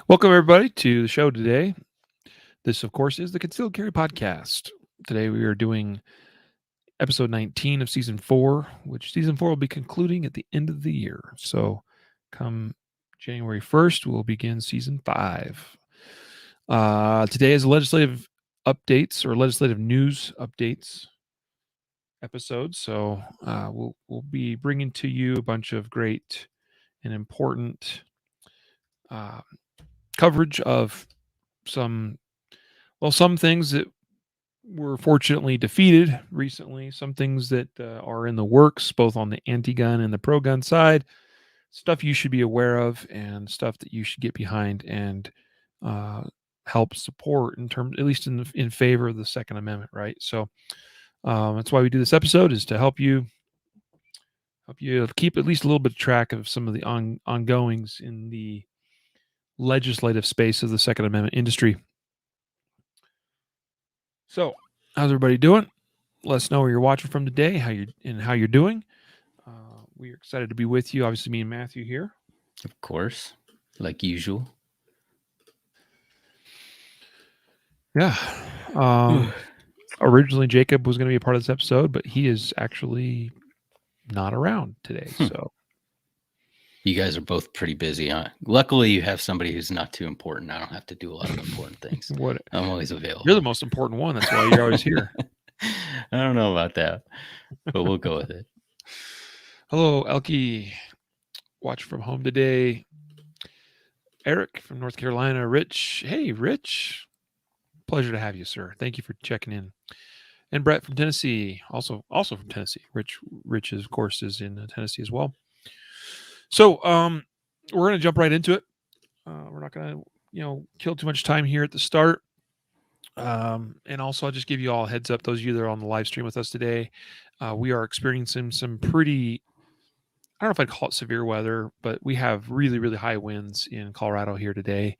Welcome, everybody, to the show today. This, of course, is the Concealed Carry Podcast. Today, we are doing episode 19 of season 4, which season 4 will be concluding at the end of the year. So, come January 1st, we'll begin season 5. Today is legislative updates or legislative news updates episode. So, we'll be bringing to you a bunch of great and important uh, coverage of some things that were fortunately defeated recently, some things that are in the works, both on the anti-gun and the pro-gun side, stuff you should be aware of, and stuff that you should get behind and uh, help support in terms, at least in favor of the Second Amendment, right? So that's why we do this episode, is to help you keep at least a little bit of track of some of the ongoings in the legislative space of the Second Amendment industry. So, how's everybody doing? Let us know where you're watching from today, how you're doing. We are excited to be with you. Obviously, me and Matthew here. Of course, like usual. Yeah. Originally, Jacob was going to be a part of this episode, but he is actually not around today. So you guys are both pretty busy, huh? Luckily, you have somebody who's not too important. I don't have to do a lot of important things. I'm always available. You're the most important one. That's why you're always here. I don't know about that, but we'll go with it. Hello, Elke. Watch from home today. Eric from North Carolina. Rich. Hey, Rich. Pleasure to have you, sir. Thank you for checking in. And Brett from Tennessee, also from Tennessee. Rich, of course, is in Tennessee as well. So we're going to jump right into it. We're not going to kill too much time here at the start. And also, I'll just give you all a heads up. Those of you that are on the live stream with us today, we are experiencing some pretty, I don't know if I'd call it severe weather, but we have really, really high winds in Colorado here today.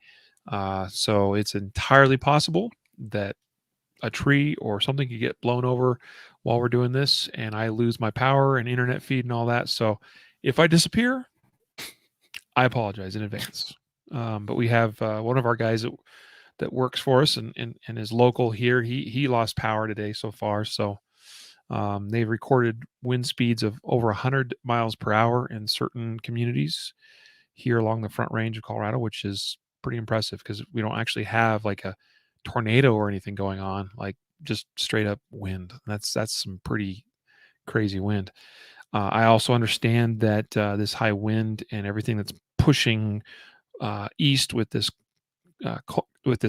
So it's entirely possible that a tree or something could get blown over while we're doing this, and I lose my power and internet feed and all that. So if I disappear, I apologize in advance. But we have one of our guys that works for us and is local here. He lost power today so far. So they've recorded wind speeds of over 100 miles per hour in certain communities here along the Front Range of Colorado, which is pretty impressive because we don't actually have like a tornado or anything going on, like just straight up wind. That's some pretty crazy wind. I also understand that this high wind and everything that's pushing east with this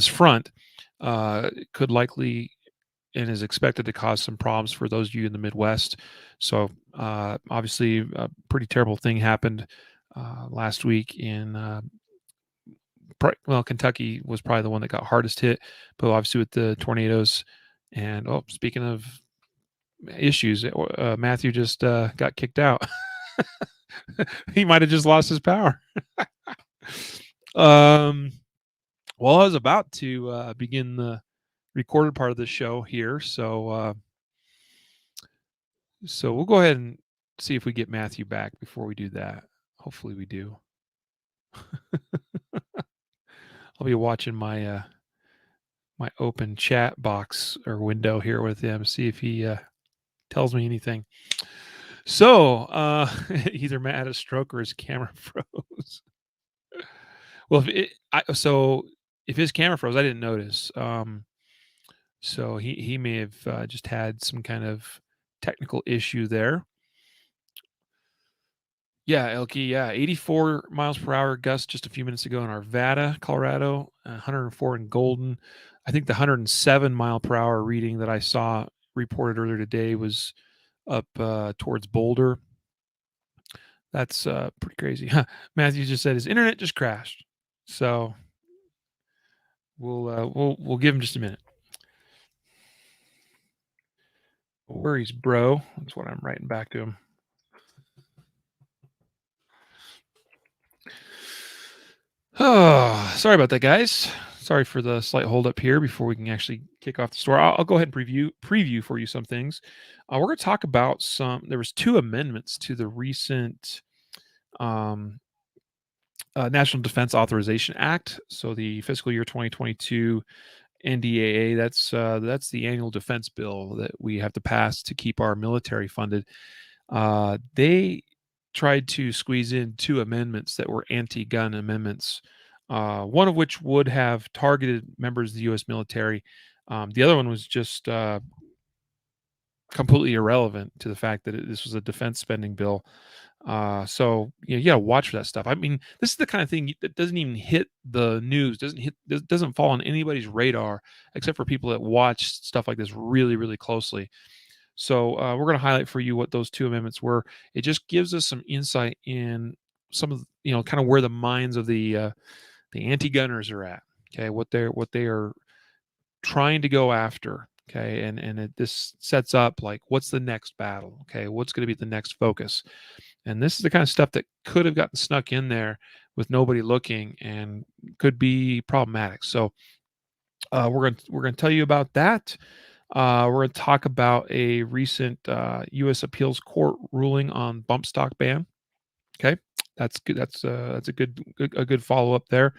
front could likely and is expected to cause some problems for those of you in the Midwest. So obviously, a pretty terrible thing happened last week in Kentucky was probably the one that got hardest hit, but obviously with the tornadoes. And speaking of issues, Matthew just got kicked out. He might have just lost his power. Well, I was about to begin the recorded part of the show here, so we'll go ahead and see if we get Matthew back before we do that. Hopefully, we do. I'll be watching my my open chat box or window here with him, see if he tells me anything. So either Matt had a stroke or his camera froze. Well, if his camera froze, I didn't notice. So he may have just had some kind of technical issue there. Yeah, Elke, yeah, 84 miles per hour gust just a few minutes ago in Arvada, Colorado, 104 in Golden. I think the 107 mile per hour reading that I saw reported earlier today was up towards Boulder. That's pretty crazy. Matthew just said his internet just crashed. So we'll give him just a minute. No worries, bro. That's what I'm writing back to him. Oh, sorry about that, guys. Sorry for the slight hold up here before we can actually kick off the story. I'll go ahead and preview for you some things. We're going to talk about there was 2 amendments to the recent National Defense Authorization Act. So the fiscal year 2022 NDAA, that's the annual defense bill that we have to pass to keep our military funded. They tried to squeeze in 2 amendments that were anti-gun amendments, one of which would have targeted members of the U.S. military. The other one was just completely irrelevant to the fact that this was a defense spending bill. So you gotta watch for that stuff. I mean, this is the kind of thing that doesn't even hit the news, doesn't fall on anybody's radar except for people that watch stuff like this really, really closely. So we're going to highlight for you what those 2 amendments were. It just gives us some insight in some of kind of where the minds of the anti-gunners are at. Okay, what they are trying to go after. Okay, and this sets up like what's the next battle. Okay, what's going to be the next focus. And this is the kind of stuff that could have gotten snuck in there with nobody looking and could be problematic. So we're going to tell you about that. We're going to talk about a recent U.S. Appeals Court ruling on bump stock ban. Okay, that's good. That's a good follow up there.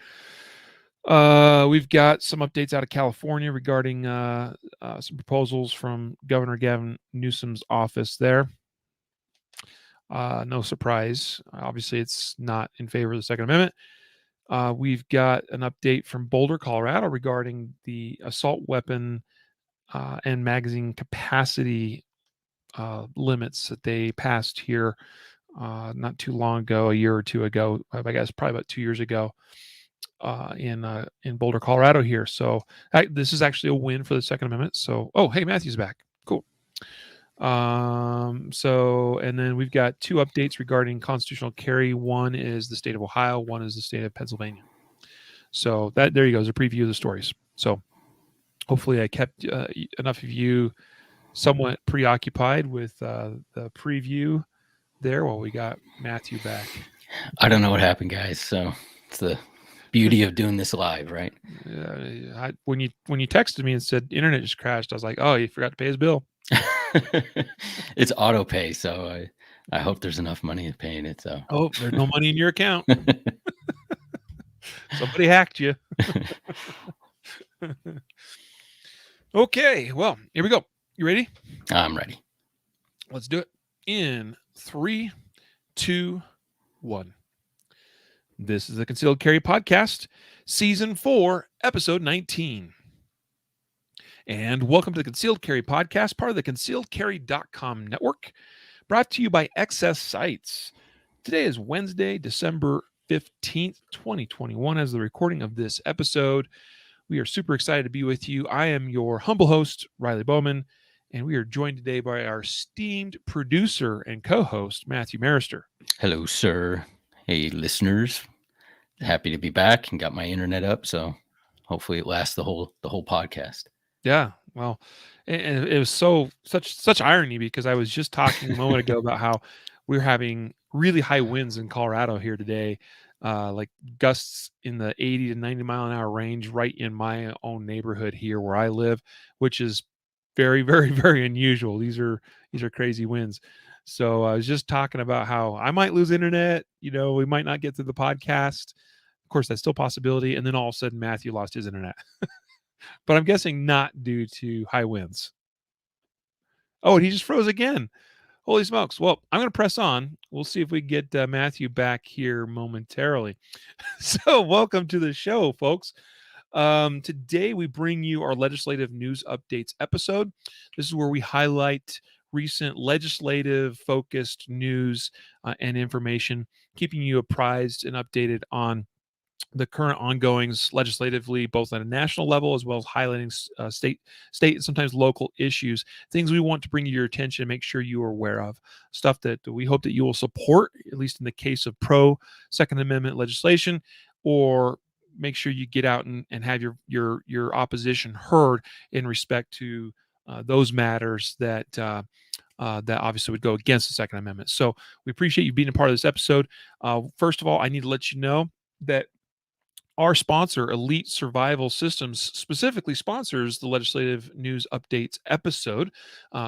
We've got some updates out of California regarding some proposals from Governor Gavin Newsom's office there. No surprise. Obviously, it's not in favor of the Second Amendment. We've got an update from Boulder, Colorado regarding the assault weapon and magazine capacity limits that they passed here not too long ago, a year or two ago. I guess probably about 2 years ago in Boulder, Colorado here. So this is actually a win for the Second Amendment. So, hey, Matthew's back. Cool. So, and then we've got 2 updates regarding constitutional carry. One is the state of Ohio. One is the state of Pennsylvania. So there you go. Is a preview of the stories. So hopefully I kept enough of you somewhat preoccupied with the preview there while we got Matthew back. I don't know what happened, guys. So it's the beauty of doing this live, right? When you texted me and said internet just crashed, I was like, oh, you forgot to pay his bill. It's auto pay, so I hope there's enough money paying it. So there's no money in your account. Somebody hacked you. Okay, well, here we go. You ready? I'm ready. Let's do it. In 3, 2, 1. This is the Concealed Carry Podcast, Season 4, Episode 19. And welcome to the Concealed Carry Podcast, part of the concealedcarry.com network, brought to you by Excess Sites. Today is Wednesday, December 15th, 2021, as the recording of this episode. We are super excited to be with you. I am your humble host, Riley Bowman, and we are joined today by our esteemed producer and co-host, Matthew Maruster. Hello, sir. Hey, listeners. Happy to be back and got my internet up, so hopefully it lasts the whole podcast. Yeah, well, and it was such irony because I was just talking a moment ago about how we're having really high winds in Colorado here today, like gusts in the 80 to 90 mile an hour range right in my own neighborhood here where I live, which is very, very, very unusual. These are crazy winds. So I was just talking about how I might lose internet. We might not get through the podcast. Of course, that's still a possibility. And then all of a sudden, Matthew lost his internet. But I'm guessing not due to high winds. Oh, and he just froze again. Holy smokes. Well, I'm going to press on. We'll see if we get Matthew back here momentarily. So welcome to the show, folks. Today, we bring you our legislative news updates episode. This is where we highlight recent legislative-focused news and information, keeping you apprised and updated on the current ongoings legislatively, both at a national level as well as highlighting state and sometimes local issues, things we want to bring to your attention and make sure you are aware of, stuff that we hope that you will support, at least in the case of pro Second Amendment legislation, or make sure you get out and have your opposition heard in respect to those matters that obviously would go against the Second Amendment. So we appreciate you being a part of this episode. First of all, I need to let you know that our sponsor, Elite Survival Systems, specifically sponsors the Legislative News Updates episode.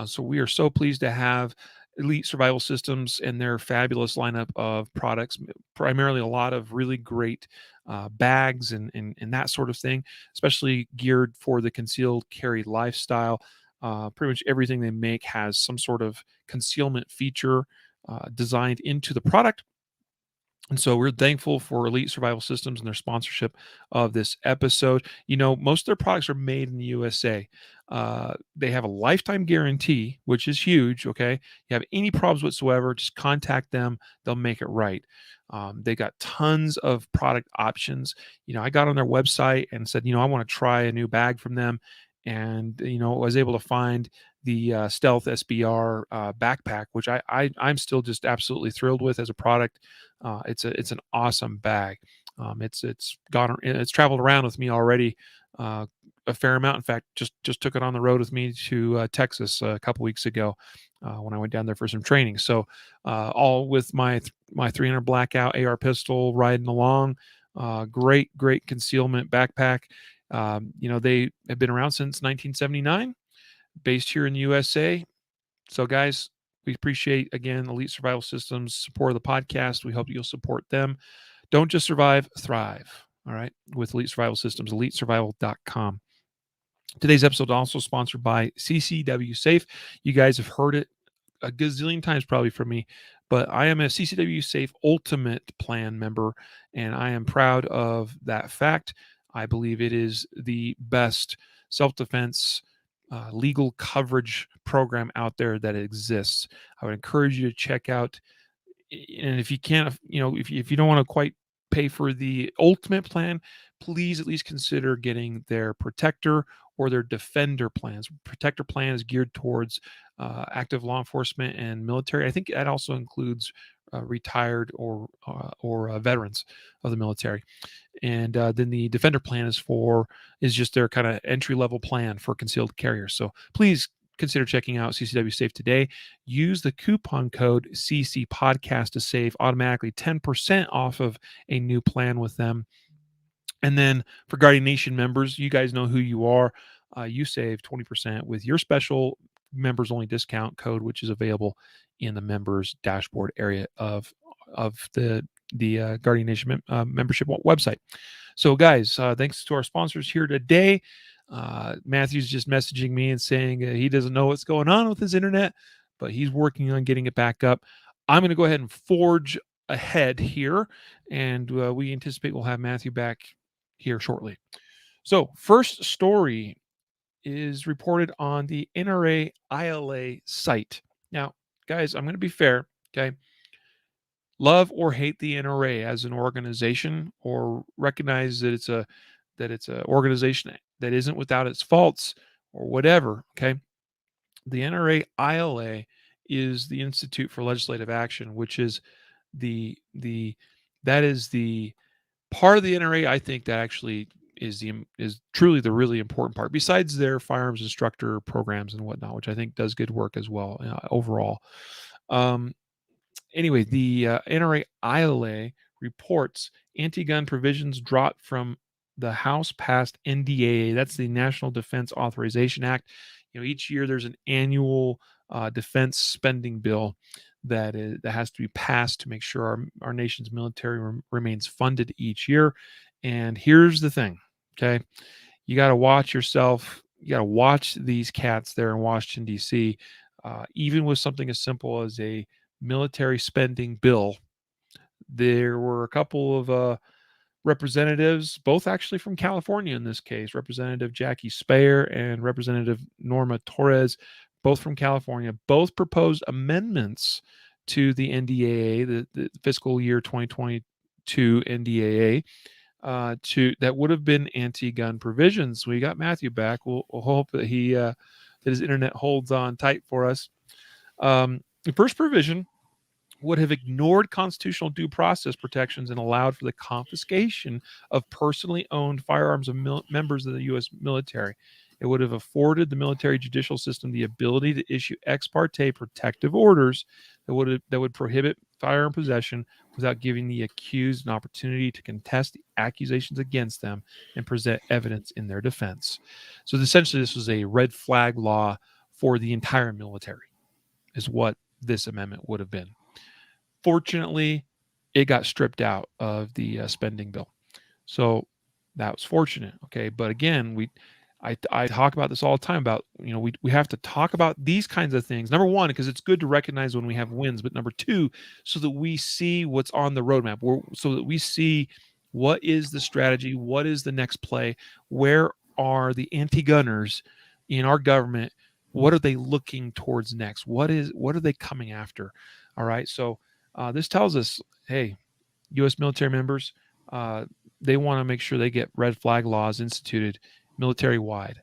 So we are so pleased to have Elite Survival Systems and their fabulous lineup of products, primarily a lot of really great bags and that sort of thing, especially geared for the concealed carry lifestyle. Pretty much everything they make has some sort of concealment feature designed into the product. And so we're thankful for Elite Survival Systems and their sponsorship of this episode. You know, most of their products are made in the USA. They have a lifetime guarantee, which is huge. Okay. You have any problems whatsoever, just contact them. They'll make it right. They got tons of product options. You know, I got on their website and said, I want to try a new bag from them. And, was able to find the Stealth SBR backpack, which I'm still just absolutely thrilled with as a product. It's an awesome bag. It's traveled around with me already a fair amount. In fact, just took it on the road with me to Texas a couple weeks ago when I went down there for some training. So all with my 300 Blackout AR pistol riding along. Great concealment backpack. They have been around since 1979, based here in the USA. So, guys, we appreciate, again, Elite Survival Systems support of the podcast. We hope you'll support them. Don't just survive, thrive. All right. With Elite Survival Systems, elitesurvival.com. Today's episode also sponsored by CCW Safe. You guys have heard it a gazillion times probably from me, but I am a CCW Safe Ultimate Plan member, and I am proud of that fact. I believe it is the best self-defense legal coverage program out there that exists. I would encourage you to check out, and if you can't, if you don't want to quite pay for the ultimate plan, please at least consider getting their protector or their defender plans. Protector plan is geared towards active law enforcement and military. I think that also includes retired or veterans of the military. And then the defender plan is just their kind of entry level plan for concealed carriers. So please consider checking out CCW Safe today. Use the coupon code CC Podcast to save automatically 10% off of a new plan with them. And then for Guardian Nation members, you guys know who you are. You save 20% with your special members only discount code, which is available in the members dashboard area of the Guardian Nation membership website. So, guys, thanks to our sponsors here today. Matthew's just messaging me and saying he doesn't know what's going on with his internet, but he's working on getting it back up. I'm going to go ahead and forge ahead here, and we anticipate we'll have Matthew back here shortly. So, first story is reported on the NRA ILA site. Now, guys, I'm going to be fair, okay? Love or hate the NRA as an organization, or recognize that it's an organization that isn't without its faults or whatever, okay? The NRA ILA is the Institute for Legislative Action, which is the part of the NRA I think that actually is truly the really important part, besides their firearms instructor programs and whatnot, which I think does good work as well overall. Anyway, the NRA ILA reports anti-gun provisions dropped from the House passed NDAA. That's the National Defense Authorization Act. Each year there's an annual defense spending bill that has to be passed to make sure our nation's military remains funded each year. And here's the thing, okay? You got to watch yourself. You got to watch these cats there in Washington, D.C. Even with something as simple as a military spending bill, there were a couple of representatives, both actually from California in this case, Representative Jackie Speyer and Representative Norma Torres, both from California, both proposed amendments to the NDAA, the fiscal year 2022 NDAA, that would have been anti-gun provisions. We got Matthew back. We'll hope that that his internet holds on tight for us. The first provision would have ignored constitutional due process protections and allowed for the confiscation of personally owned firearms of members of the U.S. military. It would have afforded the military judicial system the ability to issue ex parte protective orders that would prohibit firearm possession without giving the accused an opportunity to contest the accusations against them and present evidence in their defense. So essentially, this was a red flag law for the entire military, is what this amendment would have been. Fortunately, it got stripped out of the spending bill. So that was fortunate. Okay. But again, I talk about this all the time about, we have to talk about these kinds of things. Number one, because it's good to recognize when we have wins, but number two, so that we see what's on the roadmap, so that we see what is the strategy, what is the next play, where are the anti-gunners in our government, what are they looking towards next, what are they coming after. All right. So this tells us, hey, U.S. military members, uh, they want to make sure they get red flag laws instituted military wide.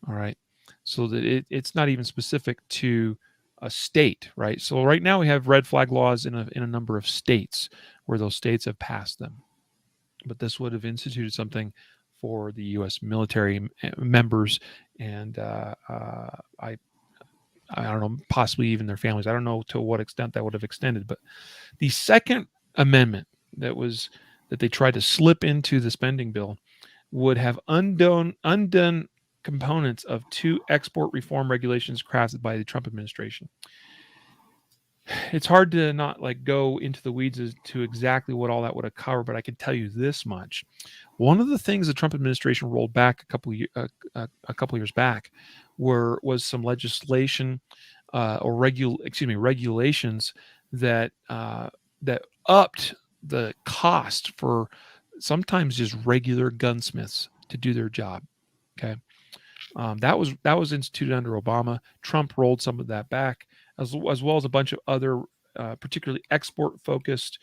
All right. So that it's not even specific to a state, right? So right now we have red flag laws in a number of states where those states have passed them. But this would have instituted something for the U.S. military members, and I don't know, possibly even their families. I don't know to what extent that would have extended. But the Second Amendment that they tried to slip into the spending bill would have undone components of two export reform regulations crafted by the Trump administration. It's hard to not go into the weeds as to exactly what all that would have covered, but I can tell you this much: one of the things the Trump administration rolled back a couple years back was some legislation or regulations that that upped the cost for sometimes just regular gunsmiths to do their job. Okay. That was instituted under Obama. Trump rolled some of that back, as well as a bunch of other, particularly export-focused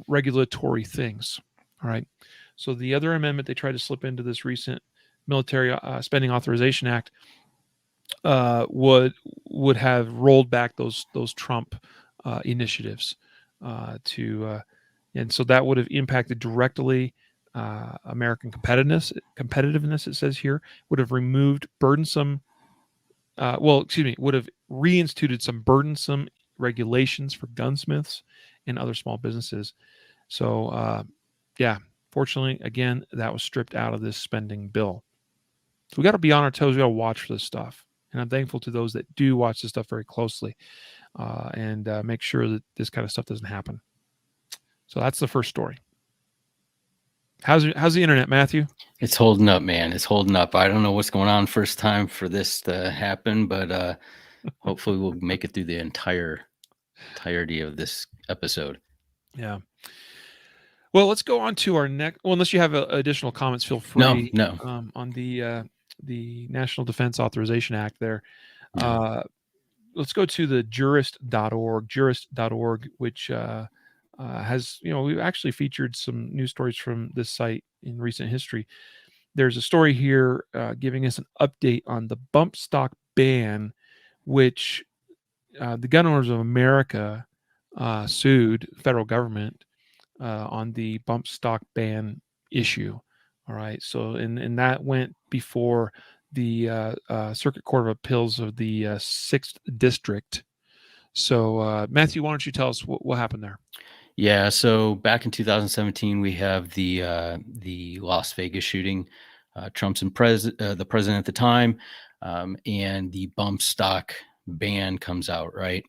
regulatory things. All right. So the other amendment they tried to slip into this recent Military Spending Authorization Act would have rolled back those Trump initiatives and so that would have impacted directly American competitiveness. It says here would have removed burdensome. Would have reinstituted some burdensome regulations for gunsmiths and other small businesses. So, fortunately, again, that was stripped out of this spending bill. So we got to be on our toes. We got to watch for this stuff. And I'm thankful to those that do watch this stuff very closely and make sure that this kind of stuff doesn't happen. So that's the first story. How's the internet, Matthew? It's holding up, man. It's holding up. I don't know what's going on first time for this to happen, but hopefully we'll make it through the entirety of this episode. Yeah. Well, let's go on to our next. Well, unless you have additional comments, feel free. No. On the National Defense Authorization Act there. No. Let's go to the jurist.org, which has, we've actually featured some news stories from this site in recent history. There's a story here giving us an update on the bump stock ban, which the Gun Owners of America sued federal government on the bump stock ban issue. All right. So, and that went before the Circuit Court of Appeals of the 6th District. So, Matthew, why don't you tell us what happened there? Yeah. So back in 2017, we have the Las Vegas shooting. Trump's the president at the time, and the bump stock ban comes out, right?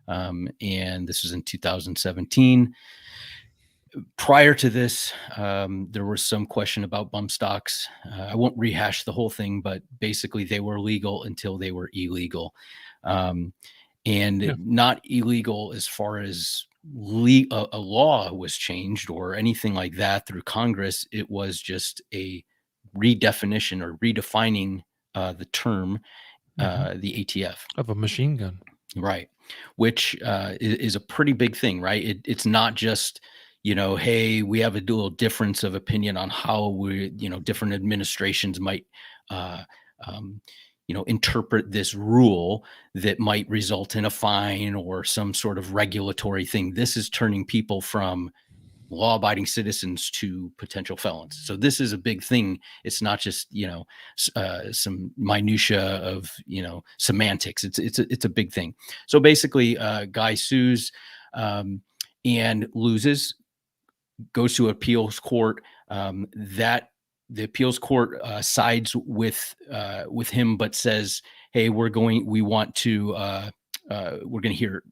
And this was in 2017. Prior to this, there was some question about bump stocks. I won't rehash the whole thing, but basically they were legal until they were illegal. Not illegal as far as a law was changed or anything like that through Congress. It was just a redefinition or redefining the term, the ATF. Of a machine gun. Right. Which is a pretty big thing, right? It's not just, hey, we have a little difference of opinion on how different administrations might, interpret this rule that might result in a fine or some sort of regulatory thing. This is turning people from law-abiding citizens to potential felons. So this is a big thing. It's not just, some minutia of, semantics. It's a big thing. So basically, guy sues and loses, goes to appeals court. That the appeals court sides with him, but says, "Hey, we want to we're going to hear,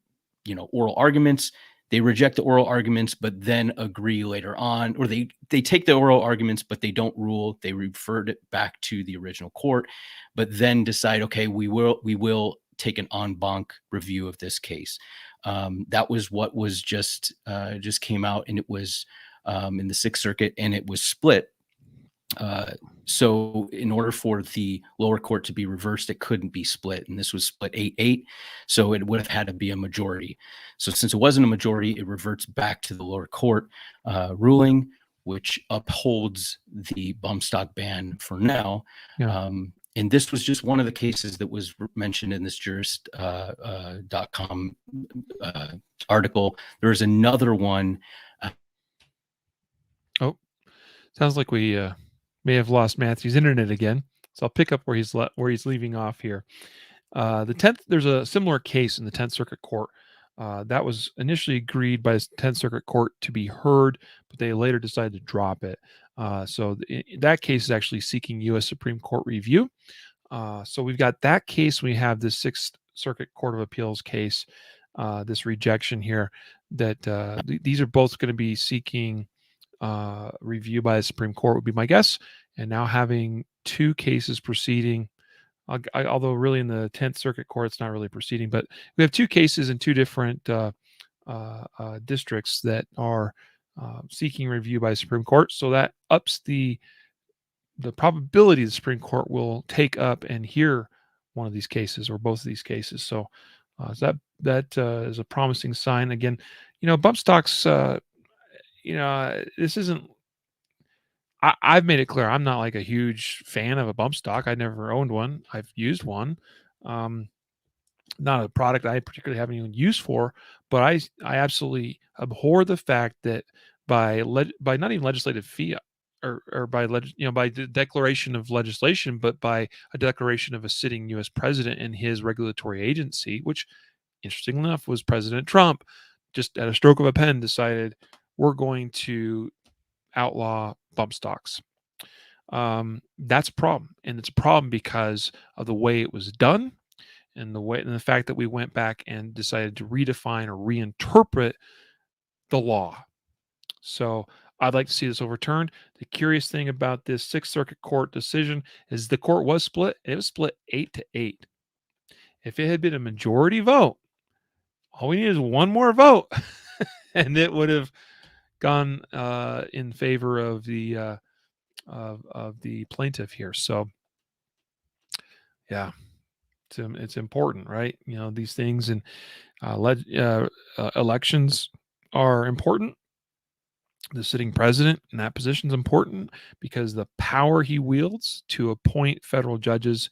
oral arguments. They reject the oral arguments, but then agree later on, or they take the oral arguments, but they don't rule. They referred it back to the original court, but then decide, okay, we will take an en banc review of this case. That was what was just came out, and it was in the Sixth Circuit, and it was split. So in order for the lower court to be reversed, it couldn't be split. And this was split 8-8. So it would have had to be a majority. So since it wasn't a majority, it reverts back to the lower court ruling, which upholds the bump stock ban for now. Yeah. And this was just one of the cases that was mentioned in this jurist.com article. There's another one. Sounds like we may have lost Matthew's internet again. So I'll pick up where he's leaving off here. There's a similar case in the 10th Circuit Court that was initially agreed by the 10th Circuit Court to be heard, but they later decided to drop it. That case is actually seeking U.S. Supreme Court review. So we've got that case. We have the 6th Circuit Court of Appeals case, this rejection here, that these are both going to be seeking review by the Supreme Court would be my guess. And now having two cases proceeding, although really in the 10th Circuit Court, it's not really proceeding, but we have two cases in two different districts that are seeking review by the Supreme Court. So that ups the probability the Supreme Court will take up and hear one of these cases or both of these cases. So that is a promising sign. Again, bump stocks, this isn't, I've made it clear I'm not like a huge fan of a bump stock. I never owned one. I've used one. Not a product I particularly have any use for, but I absolutely abhor the fact that by not even legislative fiat or by the declaration of legislation, but by a declaration of a sitting U.S. president and his regulatory agency, which, interestingly enough, was President Trump, just at a stroke of a pen decided we're going to outlaw bump stocks. That's a problem, and it's a problem because of the way it was done, and the fact that we went back and decided to redefine or reinterpret the law. So I'd like to see this overturned. The curious thing about this Sixth Circuit Court decision is the court was split. It was split 8-8. If it had been a majority vote, all we need is one more vote, and it would have gone in favor of the plaintiff here. So, yeah, it's important, right? These things, and elections are important. The sitting president in that position is important because the power he wields to appoint federal judges,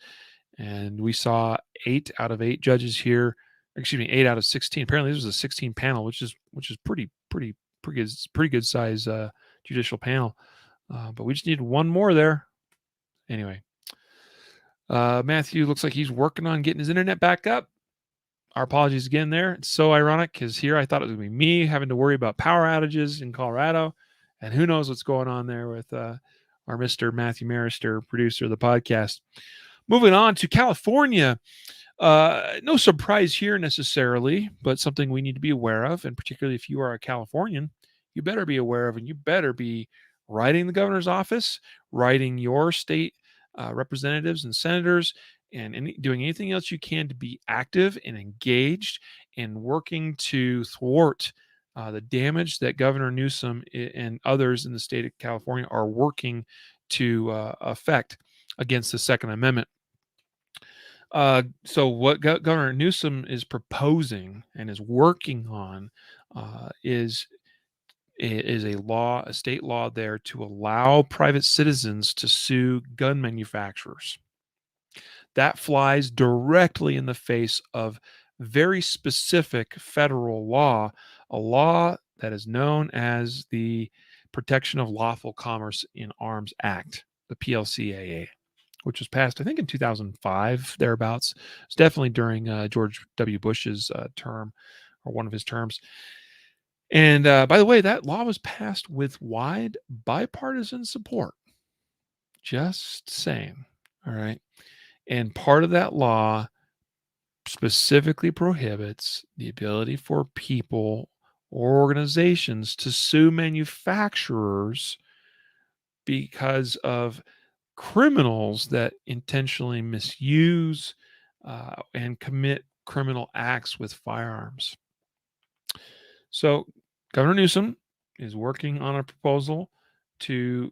and we saw 8 out of 8 judges here. Excuse me, 8 out of 16. Apparently, this was a 16 panel, which is pretty good size judicial panel. But we just need one more there. Anyway, Matthew looks like he's working on getting his internet back up. Our apologies again there. It's so ironic because here I thought it was going to be me having to worry about power outages in Colorado. And who knows what's going on there with our Mr. Matthew Maruster, producer of the podcast. Moving on to California. No surprise here necessarily, but something we need to be aware of. And particularly if you are a Californian, you better be aware of, and you better be writing the governor's office, writing your state representatives and senators, and doing anything else you can to be active and engaged and working to thwart the damage that Governor Newsom and others in the state of California are working to affect against the Second Amendment. So what Governor Newsom is proposing and is working on is a state law there to allow private citizens to sue gun manufacturers. That flies directly in the face of very specific federal law, a law that is known as the Protection of Lawful Commerce in Arms Act, the PLCAA, which was passed, I think, in 2005, thereabouts. It's definitely during George W. Bush's term, or one of his terms. And by the way, that law was passed with wide bipartisan support. Just saying. All right. And part of that law specifically prohibits the ability for people or organizations to sue manufacturers because of criminals that intentionally misuse and commit criminal acts with firearms. So, Governor Newsom is working on a proposal to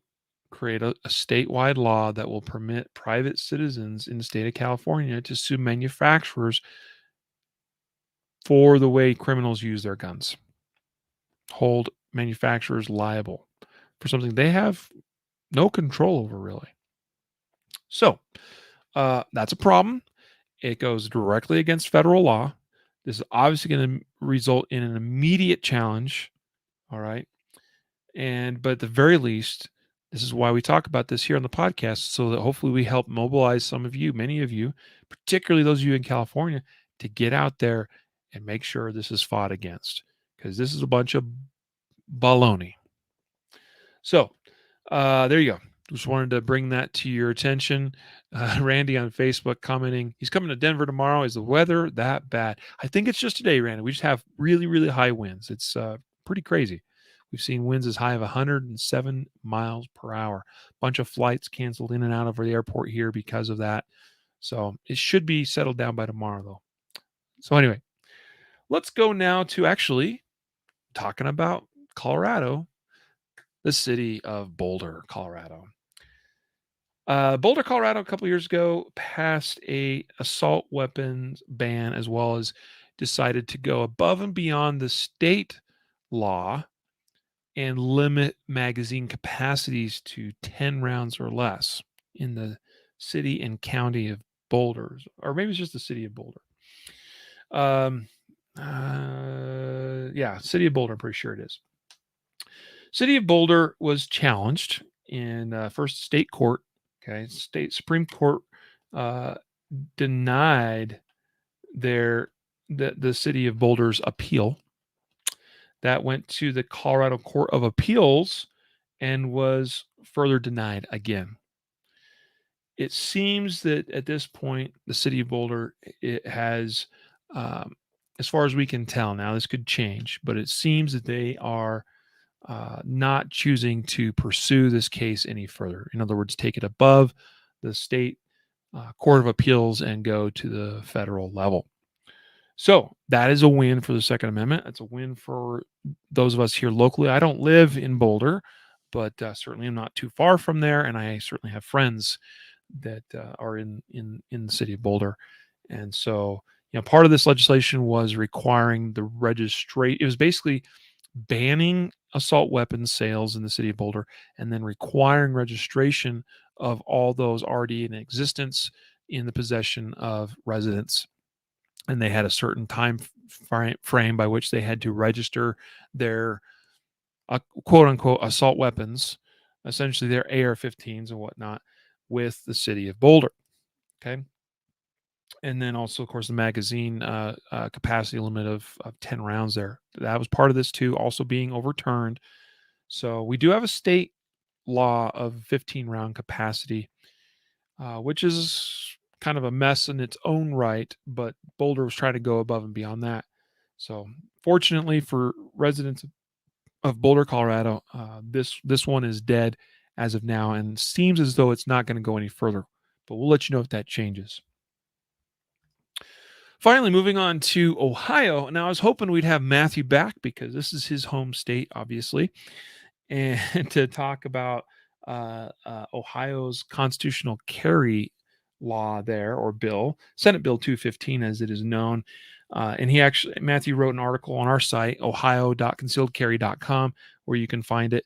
create a statewide law that will permit private citizens in the state of California to sue manufacturers for the way criminals use their guns, hold manufacturers liable for something they have no control over, really. So, that's a problem. It goes directly against federal law. This is obviously going to result in an immediate challenge. All right. But at the very least, this is why we talk about this here on the podcast, so that hopefully we help mobilize some of you, many of you, particularly those of you in California, to get out there and make sure this is fought against, because this is a bunch of baloney. So there you go. Just wanted to bring that to your attention. Randy on Facebook commenting, he's coming to Denver tomorrow. Is the weather that bad? I think it's just today, Randy. We just have really, really high winds. It's pretty crazy. We've seen winds as high of 107 miles per hour. Bunch of flights canceled in and out of the airport here because of that. So it should be settled down by tomorrow, though. So anyway, let's go now to actually talking about Colorado, the city of Boulder, Colorado. Boulder, Colorado, a couple years ago passed a assault weapons ban, as well as decided to go above and beyond the state law and limit magazine capacities to 10 rounds or less in the city and county of Boulder, or maybe it's just the city of Boulder. Yeah, city of Boulder, I'm pretty sure it is. City of Boulder was challenged in first state court. Okay, state Supreme Court denied the city of Boulder's appeal. That went to the Colorado Court of Appeals and was further denied again. It seems that at this point, the city of Boulder, it has, as far as we can tell now, this could change, but it seems that they are not choosing to pursue this case any further. In other words, take it above the state Court of Appeals and go to the federal level. So that is a win for the Second Amendment. It's a win for those of us here locally. I don't live in Boulder, but certainly I'm not too far from there, and I certainly have friends that are in the city of Boulder. And so, part of this legislation was requiring the registration. It was basically banning assault weapons sales in the city of Boulder and then requiring registration of all those already in existence in the possession of residents. And they had a certain time frame by which they had to register their quote unquote assault weapons, essentially their AR-15s and whatnot, with the city of Boulder. Okay. And then also, of course, the magazine capacity limit of 10 rounds there. That was part of this too, also being overturned. So we do have a state law of 15 round capacity, which is kind of a mess in its own right, but Boulder was trying to go above and beyond that. So fortunately for residents of Boulder, Colorado, this one is dead as of now and seems as though it's not going to go any further, but we'll let you know if that changes. Finally, moving on to Ohio. Now, I was hoping we'd have Matthew back because this is his home state, obviously, and to talk about Ohio's constitutional carry law there, or bill, Senate Bill 215, as it is known. And Matthew wrote an article on our site, ohio.concealedcarry.com, where you can find it.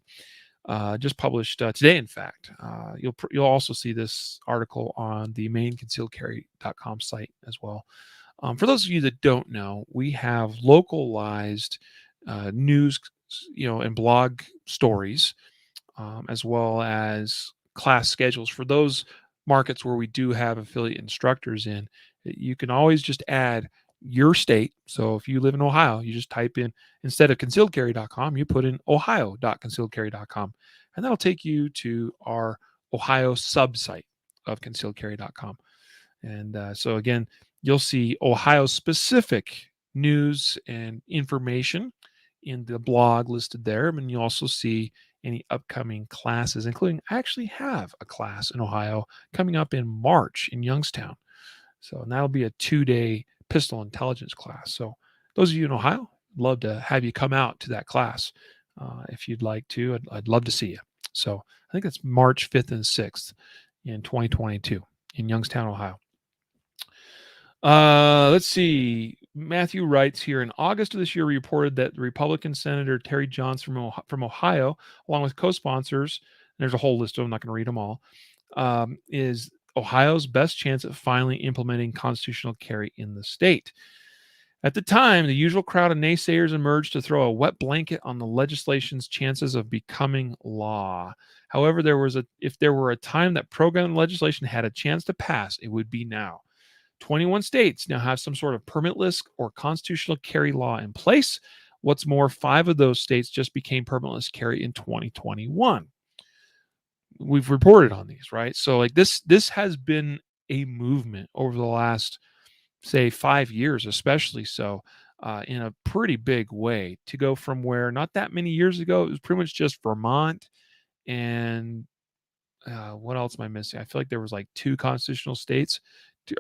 Just published today, in fact. You'll also see this article on the main concealedcarry.com site as well. For those of you that don't know, we have localized news, and blog stories, as well as class schedules for those markets where we do have affiliate instructors in. You can always just add your state. So if you live in Ohio, you just type in, instead of concealedcarry.com, you put in ohio.concealedcarry.com, and that'll take you to our Ohio subsite of concealedcarry.com. And so again, you'll see Ohio specific news and information in the blog listed there. And you also see any upcoming classes, including I actually have a class in Ohio coming up in March in Youngstown. So and that'll be a 2-day pistol intelligence class. So those of you in Ohio, love to have you come out to that class if you'd like to. I'd love to see you. So I think it's March 5th and 6th in 2022 in Youngstown, Ohio. Let's see. Matthew writes here in August of this year, we reported that Republican Senator Terry Johnson from Ohio, along with co-sponsors, and there's a whole list of them, I'm not going to read them all, is Ohio's best chance at finally implementing constitutional carry in the state. At the time, the usual crowd of naysayers emerged to throw a wet blanket on the legislation's chances of becoming law. However, if there were a time that pro-gun legislation had a chance to pass, it would be now. 21 states now have some sort of permitless or constitutional carry law in place. What's more, 5 of those states just became permitless carry in 2021. We've reported on these, right? So like this has been a movement over the last, say, 5 years, especially so, in a pretty big way, to go from where not that many years ago it was pretty much just Vermont and what else am I missing? I feel like there was like 2 constitutional states,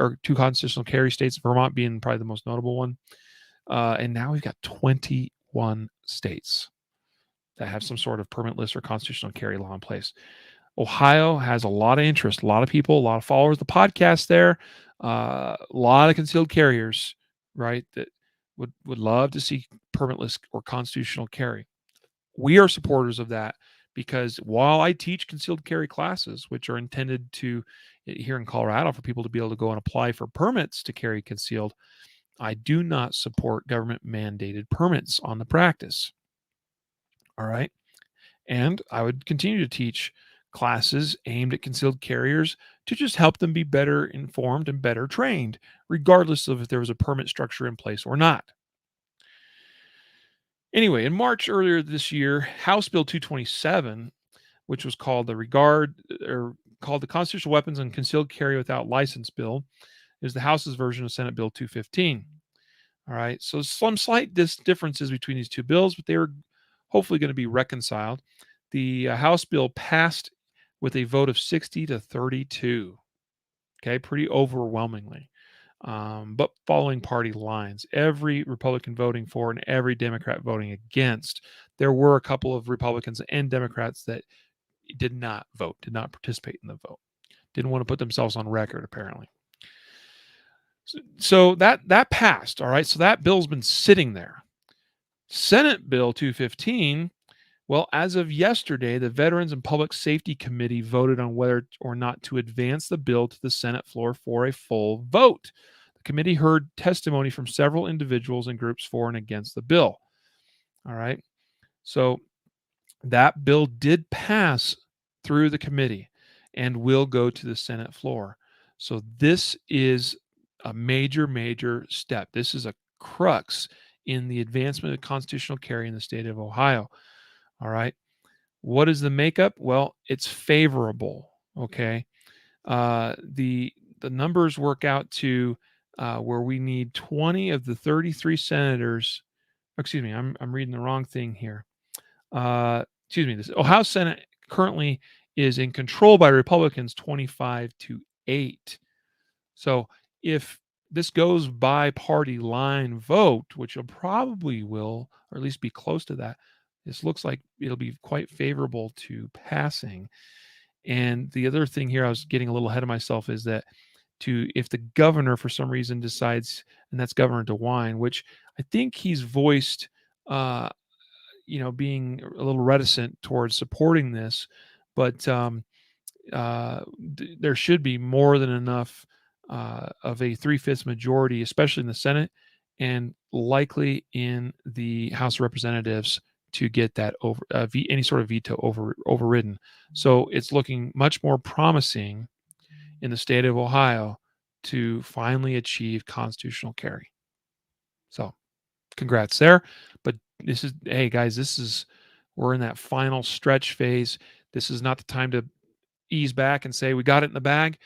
or 2 constitutional carry states, Vermont being probably the most notable one. And now we've got 21 states that have some sort of permitless or constitutional carry law in place. Ohio has a lot of interest, a lot of people, a lot of followers. The podcast there, a lot of concealed carriers, right? That would love to see permitless or constitutional carry. We are supporters of that because while I teach concealed carry classes, which are intended to here in Colorado for people to be able to go and apply for permits to carry concealed, I do not support government mandated permits on the practice. All right. And I would continue to teach classes aimed at concealed carriers to just help them be better informed and better trained, regardless of if there was a permit structure in place or not. Anyway, in March earlier this year, House Bill 227, which was called the Constitutional Weapons and Concealed Carry Without License Bill, is the House's version of Senate Bill 215. All right, so some slight differences between these two bills, but they were hopefully going to be reconciled. The House bill passed with a vote of 60 to 32. Okay, pretty overwhelmingly, but following party lines. Every Republican voting for and every Democrat voting against. There were a couple of Republicans and Democrats that did not vote, did not participate in the vote, didn't want to put themselves on record, apparently. So that passed. All right, so that bill's been sitting there. Senate Bill 215. Well, as of yesterday, the Veterans and Public Safety Committee voted on whether or not to advance the bill to the Senate floor for a full vote. The committee heard testimony from several individuals and groups for and against the bill. All right. So that bill did pass through the committee and will go to the Senate floor. So this is a major, major step. This is a crux in the advancement of constitutional carry in the state of Ohio. All right. What is the makeup? Well, it's favorable. Okay. The numbers work out to where we need 20 of the 33 senators. Excuse me, I'm reading the wrong thing here. Excuse me. This Ohio Senate currently is in control by Republicans 25-8. So if this goes by party line vote, which it probably will, or at least be close to that, this looks like it'll be quite favorable to passing. And the other thing here, I was getting a little ahead of myself, is that if the governor for some reason decides, and that's Governor DeWine, which I think he's voiced, being a little reticent towards supporting this, but there should be more than enough of a 3/5 majority, especially in the Senate and likely in the House of Representatives, to get that any sort of veto overridden. So it's looking much more promising in the state of Ohio to finally achieve constitutional carry. So congrats there. But hey guys, we're in that final stretch phase. This is not the time to ease back and say we got it in the bag.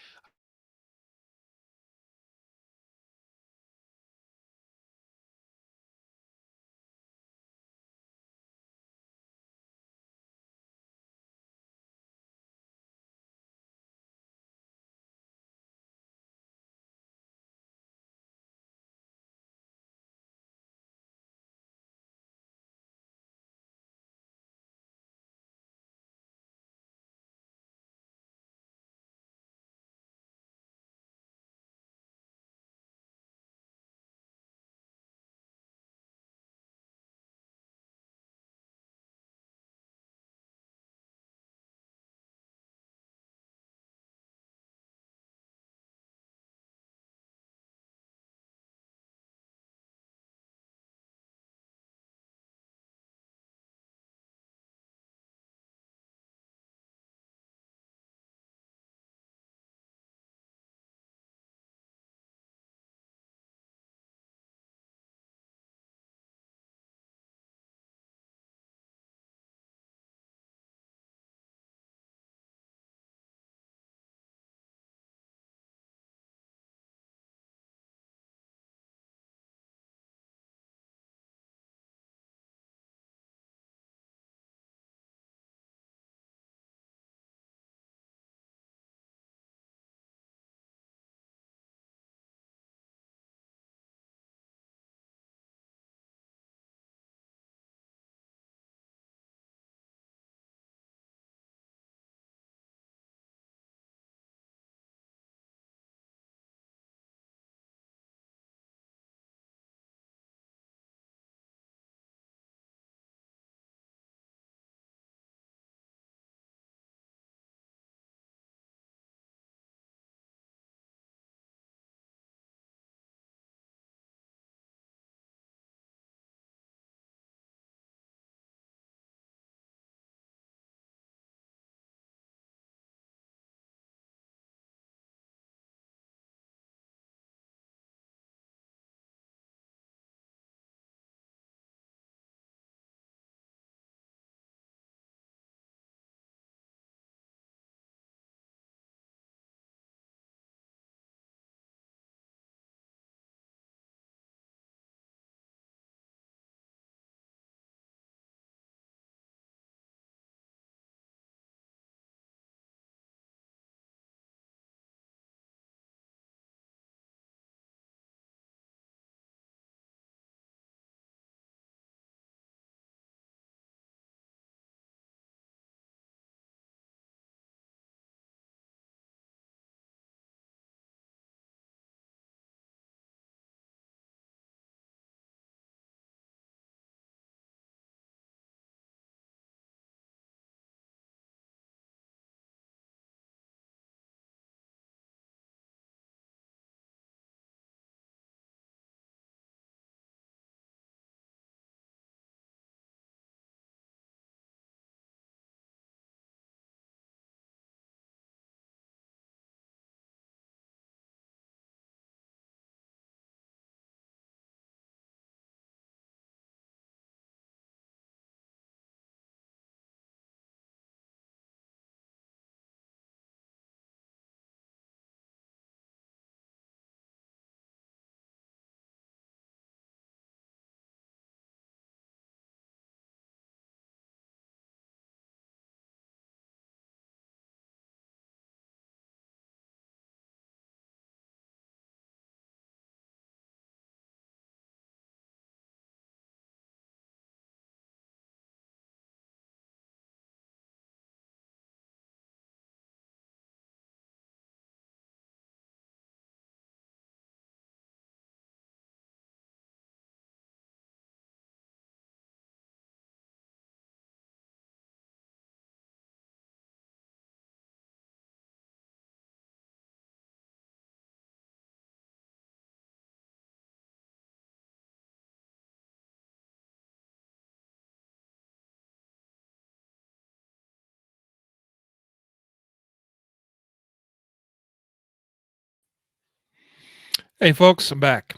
Hey, folks, I'm back.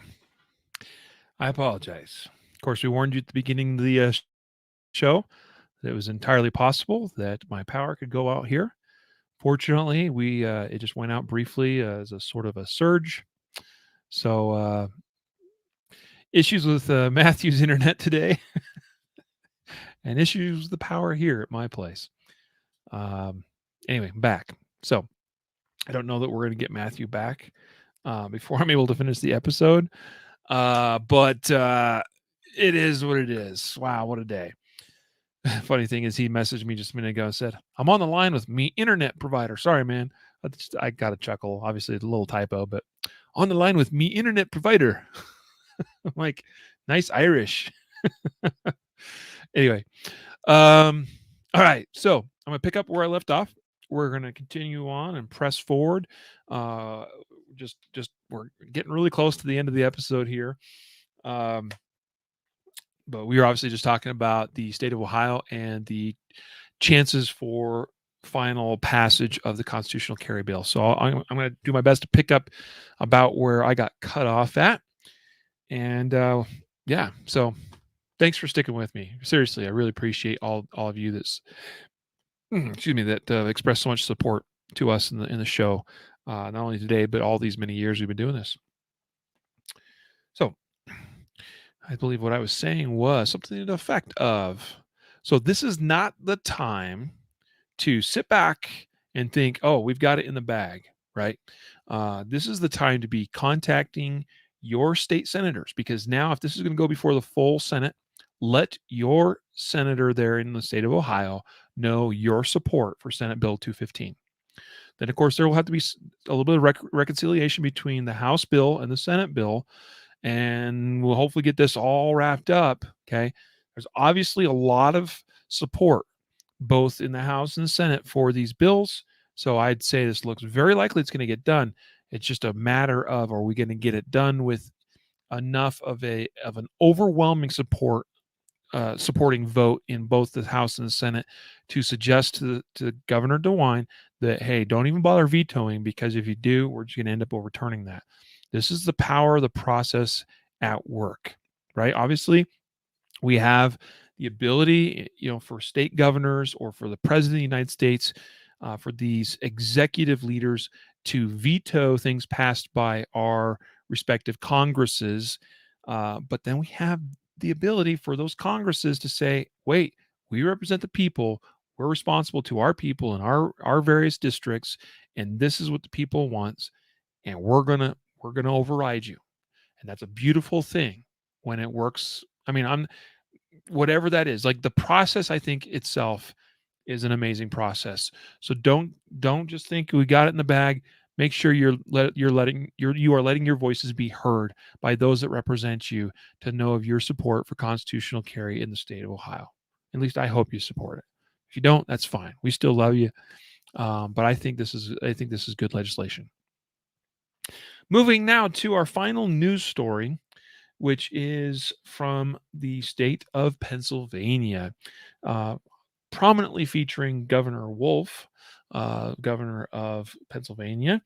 I apologize. Of course, we warned you at the beginning of the show that it was entirely possible that my power could go out here. Fortunately, we it just went out briefly as a sort of a surge. So issues with Matthew's internet today, and issues with the power here at my place. Um, anyway, I'm back. So I don't know that we're going to get Matthew back before I'm able to finish the episode. But it is what it is. Wow, what a day. Funny thing is, he messaged me just a minute ago and said, I'm on the line with me internet provider. Sorry, man. I got a chuckle. Obviously, it's a little typo, but on the line with me internet provider. I'm like, nice Irish. Anyway, all right. So I'm going to pick up where I left off. We're going to continue on and press forward. Uh, just we're getting really close to the end of the episode here. But we were obviously just talking about the state of Ohio and the chances for final passage of the constitutional carry bill. So I'm going to do my best to pick up about where I got cut off at. And yeah, so thanks for sticking with me. Seriously, I really appreciate all of you that's that expressed so much support to us in the show, not only today but all these many years we've been doing this. So I believe what I was saying was something to the effect of, so this is not the time to sit back and think, oh, we've got it in the bag, right? This is the time to be contacting your state senators, because now if this is going to go before the full Senate, let your senator there in the state of Ohio know your support for Senate Bill 215. Then, of course, there will have to be a little bit of reconciliation between the House bill and the Senate bill, and we'll hopefully get this all wrapped up. Okay. There's obviously a lot of support both in the House and the Senate for these bills. So I'd say this looks very likely it's going to get done. It's just a matter of, are we going to get it done with enough of an overwhelming supporting vote in both the House and the Senate to suggest to Governor DeWine that, hey, don't even bother vetoing, because if you do, we're just going to end up overturning that. This is the power of the process at work, right? Obviously, we have the ability, for state governors or for the president of the United States, for these executive leaders to veto things passed by our respective Congresses. But then we have the ability for those Congresses to say, wait, we represent the people. We're responsible to our people in our various districts, and this is what the people wants, and we're gonna override you. And that's a beautiful thing when it works. I mean, I'm whatever that is, like the process, I think itself is an amazing process. So don't just think we got it in the bag. Make sure you are letting your voices be heard by those that represent you, to know of your support for constitutional carry in the state of Ohio. At least I hope you support it. If you don't, that's fine. We still love you. But I think this is good legislation. Moving now to our final news story, which is from the state of Pennsylvania, prominently featuring Governor Wolf, governor of Pennsylvania.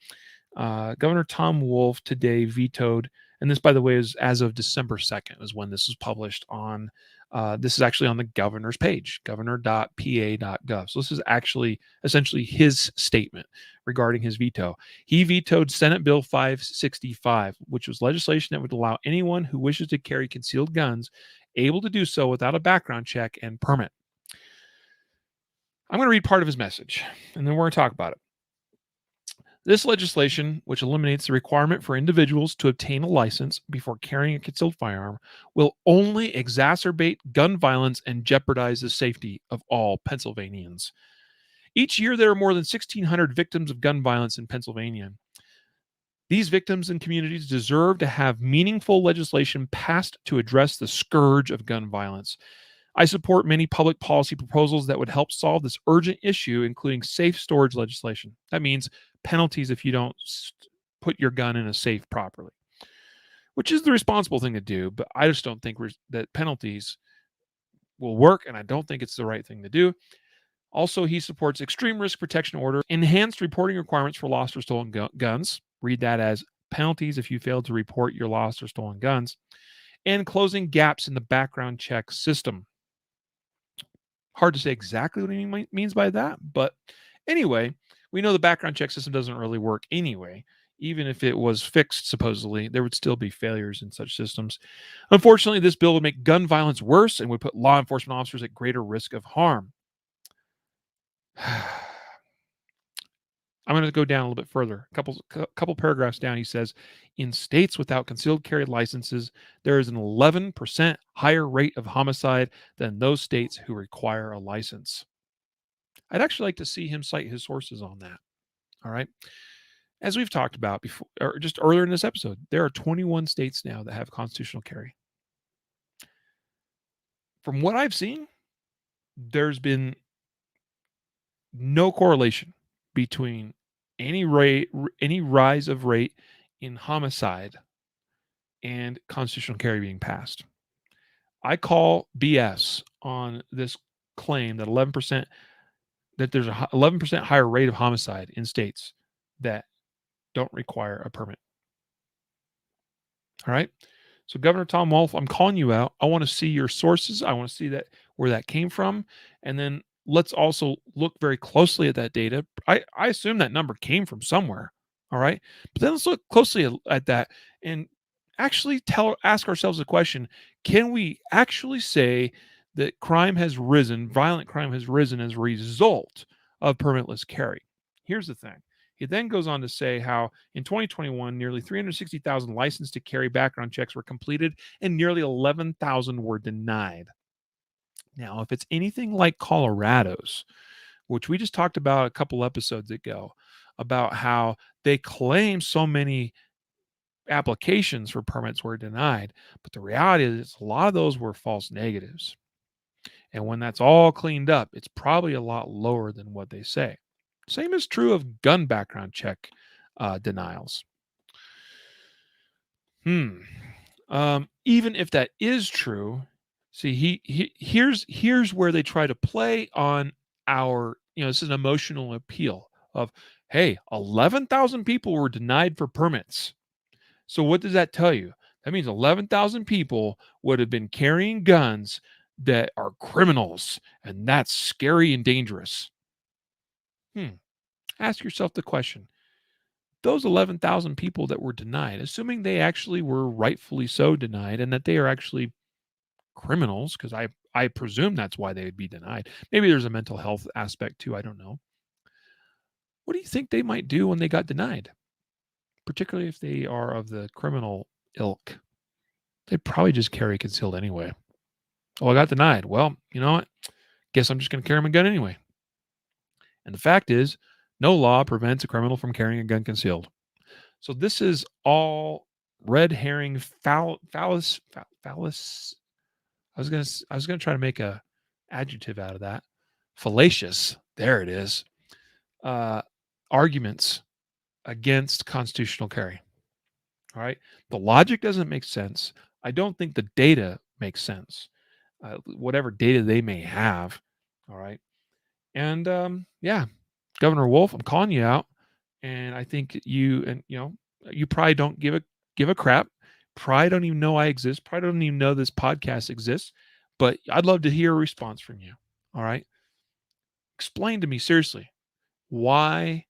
Governor Tom Wolf today vetoed, and this, by the way, is as of December 2nd, is when this was published on. This is actually on the governor's page, governor.pa.gov. So this is actually essentially his statement regarding his veto. He vetoed Senate Bill 565, which was legislation that would allow anyone who wishes to carry concealed guns able to do so without a background check and permit. I'm going to read part of his message, and then we're going to talk about it. This legislation, which eliminates the requirement for individuals to obtain a license before carrying a concealed firearm, will only exacerbate gun violence and jeopardize the safety of all Pennsylvanians. Each year, there are more than 1,600 victims of gun violence in Pennsylvania. These victims and communities deserve to have meaningful legislation passed to address the scourge of gun violence. I support many public policy proposals that would help solve this urgent issue, including safe storage legislation. That means penalties if you don't put your gun in a safe properly, which is the responsible thing to do. But I just don't think that penalties will work, and I don't think it's the right thing to do. Also, he supports extreme risk protection orders, enhanced reporting requirements for lost or stolen guns. Read that as penalties if you fail to report your lost or stolen guns, and closing gaps in the background check system. Hard to say exactly what he means by that, but anyway, we know the background check system doesn't really work anyway. Even if it was fixed, supposedly, there would still be failures in such systems. Unfortunately, this bill would make gun violence worse and would put law enforcement officers at greater risk of harm. I'm going to go down a little bit further. Couple paragraphs down, he says, in states without concealed carry licenses, there is an 11% higher rate of homicide than those states who require a license. I'd actually like to see him cite his sources on that. All right. As we've talked about before, or just earlier in this episode, there are 21 states now that have constitutional carry. From what I've seen, there's been no correlation between any rise of rate in homicide and constitutional carry being passed. I call BS on this claim that 11% that there's a 11% higher rate of homicide in states that don't require a permit. All right. So Governor Tom Wolf, I'm calling you out. I want to see your sources. I want to see that where that came from. And then let's also look very closely at that data. I assume that number came from somewhere. All right. But then let's look closely at that and actually ask ourselves the question, can we actually say that crime has risen, violent crime has risen as a result of permitless carry? Here's the thing. He then goes on to say how in 2021, nearly 360,000 licensed to carry background checks were completed and nearly 11,000 were denied. Now, if it's anything like Colorado's, which we just talked about a couple episodes ago, about how they claim so many applications for permits were denied, but the reality is a lot of those were false negatives. And when that's all cleaned up, it's probably a lot lower than what they say. Same is true of gun background check denials. Even if that is true, see, here's where they try to play on our, this is an emotional appeal of, hey, 11,000 people were denied for permits. So what does that tell you? That means 11,000 people would have been carrying guns that are criminals, and that's scary and dangerous. Ask yourself the question. Those 11,000 people that were denied, assuming they actually were rightfully so denied and that they are actually criminals, because I presume that's why they would be denied. Maybe there's a mental health aspect too. I don't know. What do you think they might do when they got denied? Particularly if they are of the criminal ilk. They'd probably just carry concealed anyway. Oh, I got denied. Well, you know what? Guess I'm just going to carry my gun anyway. And the fact is, no law prevents a criminal from carrying a gun concealed. So this is all red herring, phallus. I was gonna try to make a adjective out of that. Fallacious. There it is. Arguments against constitutional carry. All right. The logic doesn't make sense. I don't think the data makes sense. Whatever data they may have. All right. And yeah, Governor Wolf, I'm calling you out, and I think you probably don't give a crap. Probably don't even know I exist. Probably don't even know this podcast exists. But I'd love to hear a response from you. All right. Explain to me seriously why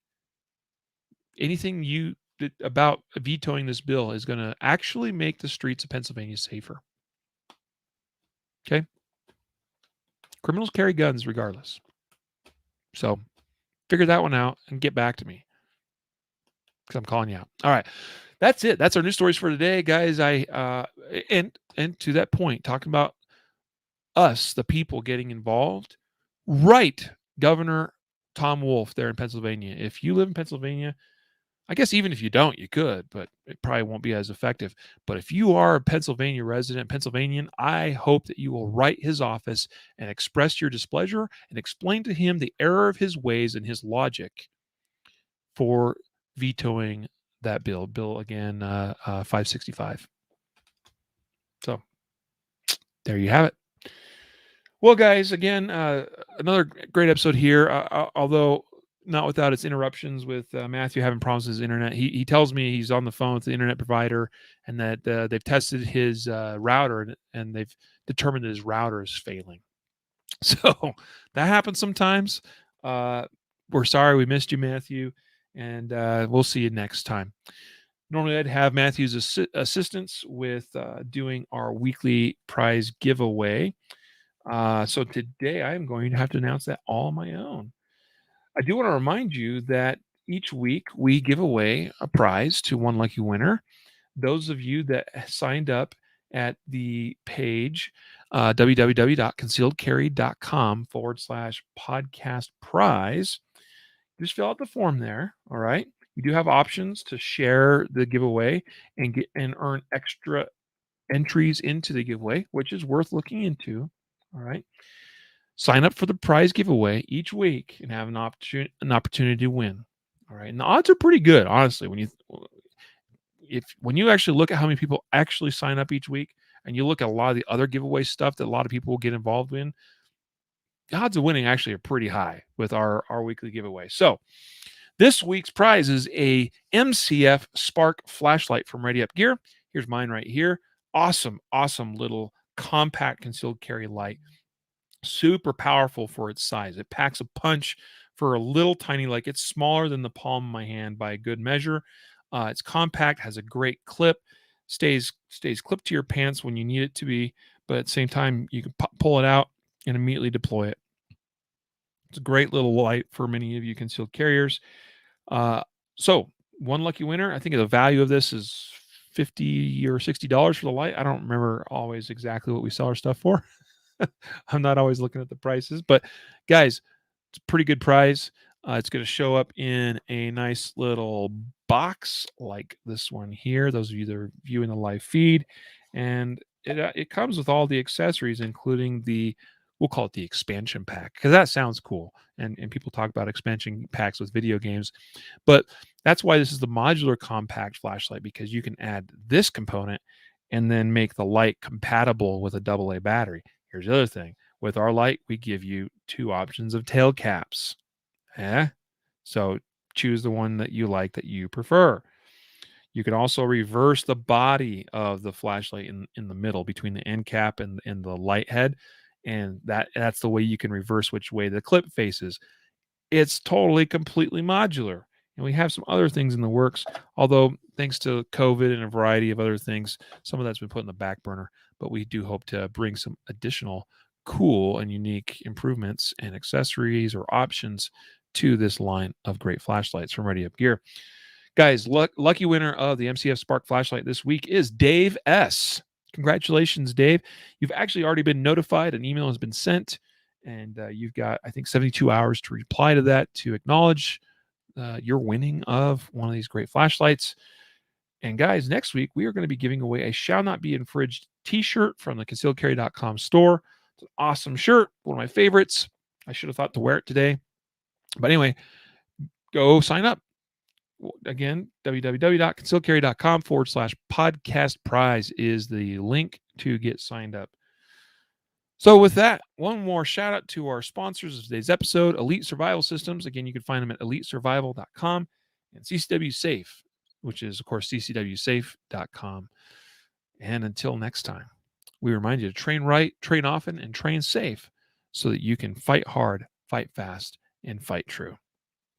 anything you did about vetoing this bill is going to actually make the streets of Pennsylvania safer. Okay. Criminals carry guns regardless. So figure that one out and get back to me, because I'm calling you out. All right. That's it. That's our news stories for today, guys. And to that point, talking about us, the people getting involved, right? Governor Tom Wolf there in Pennsylvania. If you live in Pennsylvania, I guess even if you don't, you could, but it probably won't be as effective. But if you are a Pennsylvania resident, Pennsylvanian, I hope that you will write his office and express your displeasure and explain to him the error of his ways and his logic for vetoing that bill. Bill again, 565. So there you have it. Well, guys, again, another great episode here. Although not without its interruptions with Matthew having problems with his internet. He tells me he's on the phone with the internet provider and that they've tested his router and they've determined that his router is failing. So that happens sometimes. We're sorry we missed you, Matthew, and we'll see you next time. Normally, I'd have Matthew's assistance with doing our weekly prize giveaway. So today I am going to have to announce that all on my own. I do want to remind you that each week we give away a prize to one lucky winner. Those of you that signed up at the page, www.concealedcarry.com/podcast prize, just fill out the form there. All right. You do have options to share the giveaway and get and earn extra entries into the giveaway, which is worth looking into. All right. Sign up for the prize giveaway each week and have an opportunity to win. All right. And the odds are pretty good, honestly, when you actually look at how many people actually sign up each week and you look at a lot of the other giveaway stuff that a lot of people will get involved in, the odds of winning actually are pretty high with our weekly giveaway. So this week's prize is a MCF Spark flashlight from Ready Up Gear. Here's mine right here. Awesome little compact concealed carry light. Super powerful for its size. It packs a punch for a little tiny, like it's smaller than the palm of my hand by a good measure. It's compact, has a great clip, stays clipped to your pants when you need it to be, but at the same time you can pull it out and immediately deploy it. It's a great little light for many of you concealed carriers. So one lucky winner. I think the value of this is $50 or $60 for the light. I don't remember always exactly what we sell our stuff for. I'm not always looking at the prices, but guys, it's a pretty good prize. It's going to show up in a nice little box like this one here. Those of you that are viewing the live feed, and it comes with all the accessories, including we'll call it the expansion pack because that sounds cool. And people talk about expansion packs with video games, but that's why this is the modular compact flashlight, because you can add this component and then make the light compatible with a AA battery. Here's the other thing. With our light, we give you 2 options of tail caps. So choose the one that you like, that you prefer. You can also reverse the body of the flashlight in the middle between the end cap and the light head. And that's the way you can reverse which way the clip faces. It's totally, completely modular. And we have some other things in the works, although thanks to COVID and a variety of other things, some of that's been put in the back burner. But we do hope to bring some additional cool and unique improvements and accessories or options to this line of great flashlights from Ready Up Gear. Guys, lucky winner of the MCF Spark flashlight this week is Dave S. Congratulations, Dave. You've actually already been notified. An email has been sent, and you've got, I think, 72 hours to reply to that to acknowledge your winning of one of these great flashlights. And guys, next week we are going to be giving away a Shall Not Be Infringed t-shirt from the concealedcarry.com store. It's an awesome shirt, one of my favorites. I should have thought to wear it today. But anyway, go sign up. Again, www.concealedcarry.com/podcast prize is the link to get signed up. So with that, one more shout out to our sponsors of today's episode, Elite Survival Systems. Again, you can find them at elitesurvival.com, and CCW Safe, which is, of course, ccwsafe.com. And until next time, we remind you to train right, train often, and train safe so that you can fight hard, fight fast, and fight true.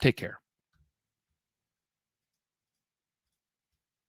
Take care.